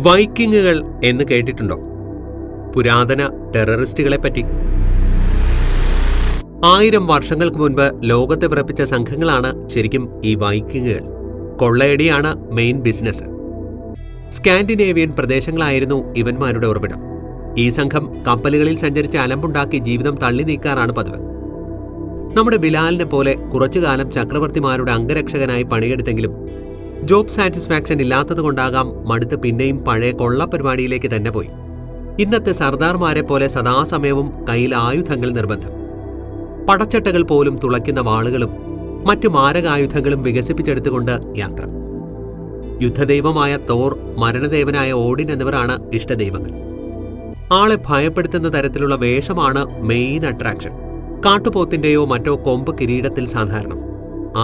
വൈക്കിങ്ങുകൾ എന്ന് കേട്ടിട്ടുണ്ടോ? പുരാതന ടെററിസ്റ്റുകളെ പറ്റി. 1000 വർഷങ്ങൾക്ക് മുൻപ് ലോകത്തെ വിറപ്പിച്ച സംഘങ്ങളാണ് ശരിക്കും ഈ വൈക്കിങ്ങുകൾ. കൊള്ളയടിയാണ് മെയിൻ ബിസിനസ്. സ്കാൻഡിനേവിയൻ പ്രദേശങ്ങളായിരുന്നു ഇവന്മാരുടെ ഉറവിടം. ഈ സംഘം കപ്പലുകളിൽ സഞ്ചരിച്ച് അലമ്പുണ്ടാക്കി ജീവിതം തള്ളി നീക്കാറാണ് പതിവ്. നമ്മുടെ ബിലാലിനെ പോലെ കുറച്ചുകാലം ചക്രവർത്തിമാരുടെ അംഗരക്ഷകനായി പണിയെടുത്തെങ്കിലും ജോബ് സാറ്റിസ്ഫാക്ഷൻ ഇല്ലാത്തതുകൊണ്ടാകാം മടുത്ത് പിന്നെയും പഴയ കൊള്ളപ്പരിപാടിയിലേക്ക് തന്നെ പോയി. ഇന്നത്തെ സർദാർമാരെ പോലെ സദാസമയവും കയ്യിൽ ആയുധങ്ങൾ നിർബന്ധം. പടച്ചട്ടകൾ പോലും തുളയ്ക്കുന്ന വാളുകളും മറ്റു മാരകായുധങ്ങളും വികസിപ്പിച്ചെടുത്തുകൊണ്ട് യാത്ര. യുദ്ധദൈവമായ തോർ, മരണദേവനായ ഓഡിൻ എന്നിവരാണ് ഇഷ്ടദൈവങ്ങൾ. ആളെ ഭയപ്പെടുത്തുന്ന തരത്തിലുള്ള വേഷമാണ് മെയിൻ അട്രാക്ഷൻ. കാട്ടുപോത്തിന്റെയോ മറ്റോ കൊമ്പ് കിരീടത്തിൽ സാധാരണം.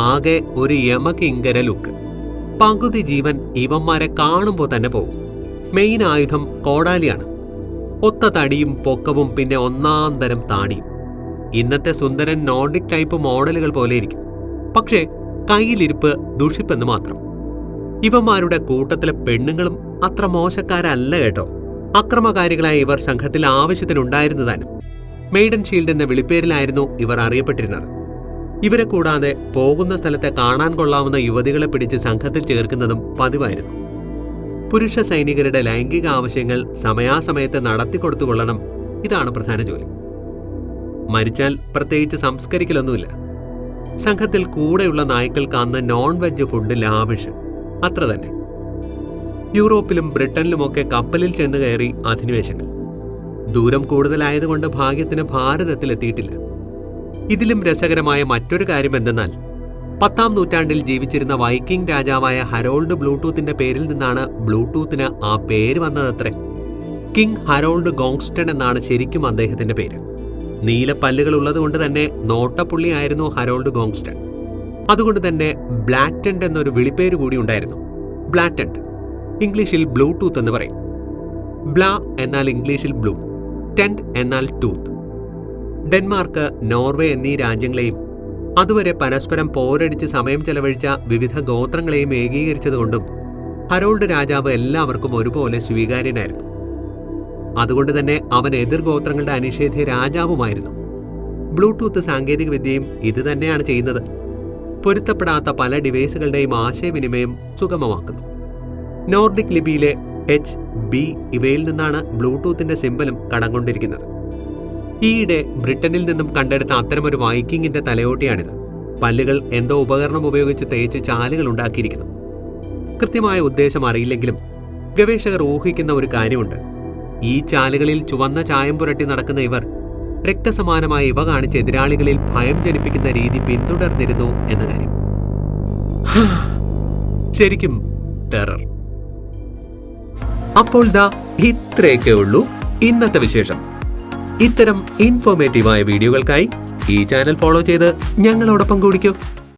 ആകെ ഒരു യമകിങ്കര ലുക്ക്. പകുതി ജീവൻ ഇവന്മാരെ കാണുമ്പോൾ തന്നെ പോകും. മെയിൻ ആയുധം കോടാലിയാണ്. ഒത്ത തടിയും പൊക്കവും പിന്നെ ഒന്നാം തരം താടിയും. ഇന്നത്തെ സുന്ദരൻ നോർഡിക് ടൈപ്പ് മോഡലുകൾ പോലെ ഇരിക്കും. പക്ഷേ കയ്യിലിരിപ്പ് ദുഷിപ്പെന്ന് മാത്രം. ഇവന്മാരുടെ കൂട്ടത്തിലെ പെണ്ണുങ്ങളും അത്ര മോശക്കാരല്ല കേട്ടോ. അക്രമകാരികളായ ഇവർ സംഘത്തിൽ ആവശ്യത്തിനുണ്ടായിരുന്നതാനും. മെയ്ഡൻ ഷീൽഡ് എന്ന വിളിപ്പേരിലായിരുന്നു ഇവർ അറിയപ്പെട്ടിരുന്നത്. ഇവരെ കൂടാതെ പോകുന്ന സ്ഥലത്തെ കാണാൻ കൊള്ളാവുന്ന യുവതികളെ പിടിച്ച് സംഘത്തിൽ ചേർക്കുന്നതും പതിവായിരുന്നു. പുരുഷ സൈനികരുടെ ലൈംഗിക ആവശ്യങ്ങൾ സമയാസമയത്ത് നടത്തിക്കൊടുത്തുകൊള്ളണം. ഇതാണ് പ്രധാന ജോലി. മരിച്ചാൽ പ്രത്യേകിച്ച് സംസ്കരിക്കലൊന്നുമില്ല. സംഘത്തിൽ കൂടെയുള്ള നായ്ക്കൾക്ക് അന്ന് നോൺ വെജ് ഫുഡ് ലാവിഷ്. അത്ര തന്നെ. യൂറോപ്പിലും ബ്രിട്ടനിലുമൊക്കെ കപ്പലിൽ ചെന്ന് കയറി അധിനിവേശങ്ങൾ. ദൂരം കൂടുതലായതുകൊണ്ട് ഭാഗ്യത്തിന് ഭാരതത്തിലെത്തിയിട്ടില്ല. ഇതിലും രസകരമായ മറ്റൊരു കാര്യം എന്തെന്നാൽ 10ാം നൂറ്റാണ്ടിൽ ജീവിച്ചിരുന്ന വൈക്കിംഗ് രാജാവായ ഹരോൾഡ് ബ്ലൂടൂത്തിന്റെ പേരിൽ നിന്നാണ് ബ്ലൂടൂത്തിന് ആ പേര് വന്നതത്രേ. കിങ് ഹരോൾഡ് ഗോങ്സ്റ്റൺ എന്നാണ് ശരിക്കും അദ്ദേഹത്തിന്റെ പേര്. നീലപ്പല്ലുകൾ ഉള്ളതുകൊണ്ട് തന്നെ നോട്ടപ്പുള്ളിയായിരുന്നു ഹരോൾഡ് ഗോങ്സ്റ്റൺ. അതുകൊണ്ട് തന്നെ ബ്ലാറ്റൻഡ് എന്നൊരു വിളിപ്പേര് കൂടി ഉണ്ടായിരുന്നു. ബ്ലാറ്റൻഡ്, ഇംഗ്ലീഷിൽ ബ്ലൂടൂത്ത് എന്ന് പറയും. ബ്ലാ എന്നാൽ ഇംഗ്ലീഷിൽ ബ്ലൂ, ടെൻഡ് എന്നാൽ ടൂത്ത്. ഡെൻമാർക്ക്, നോർവേ എന്നീ രാജ്യങ്ങളെയും അതുവരെ പരസ്പരം പോരടിച്ച് സമയം ചെലവഴിച്ച വിവിധ ഗോത്രങ്ങളെയും ഏകീകരിച്ചതുകൊണ്ടും ഹരോൾഡ് രാജാവ് എല്ലാവർക്കും ഒരുപോലെ സ്വീകാര്യനായിരുന്നു. അതുകൊണ്ട് തന്നെ അവൻ എതിർ ഗോത്രങ്ങളുടെ അനിഷേധ്യ രാജാവുമായിരുന്നു. ബ്ലൂടൂത്ത് സാങ്കേതിക വിദ്യയും ഇത് തന്നെയാണ് ചെയ്യുന്നത്. പൊരുത്തപ്പെടാത്ത പല ഡിവൈസുകളുടെയും ആശയവിനിമയം സുഗമമാക്കുന്നു. നോർഡിക് ലിപിയിലെ എച്ച്, ബി ഇവയിൽ നിന്നാണ് ബ്ലൂടൂത്തിന്റെ സിമ്പലും കടം കൊണ്ടിരിക്കുന്നത്. ഈയിടെ ബ്രിട്ടനിൽ നിന്നും കണ്ടെടുത്ത അത്തരമൊരു വൈക്കിങ്ങിന്റെ തലയോട്ടിയാണിത്. പല്ലുകൾ എന്തോ ഉപകരണം ഉപയോഗിച്ച് തേച്ച് ചാലുകൾ ഉണ്ടാക്കിയിരിക്കുന്നു. കൃത്യമായ ഉദ്ദേശം അറിയില്ലെങ്കിലും ഗവേഷകർ ഊഹിക്കുന്ന ഒരു കാര്യമുണ്ട്. ഈ ചാലുകളിൽ ചുവന്ന ചായം പുരട്ടി നടക്കുന്ന ഇവർ രക്തസമാനമായ ഇവ കാണിച്ച് എതിരാളികളിൽ ഭയം ജനിപ്പിക്കുന്ന രീതി പിന്തുടർന്നിരുന്നു എന്ന കാര്യം. ശരിക്കും ടെറർ. അപ്പോൾ ദാ ഇത്രയൊക്കെ ഉള്ളൂ ഇന്നത്തെ വിശേഷം. ഇത്തരം ഇൻഫോർമേറ്റീവായ വീഡിയോകൾക്കായി ഈ ചാനൽ ഫോളോ ചെയ്ത് ഞങ്ങളോടൊപ്പം കൂടിക്കൂ.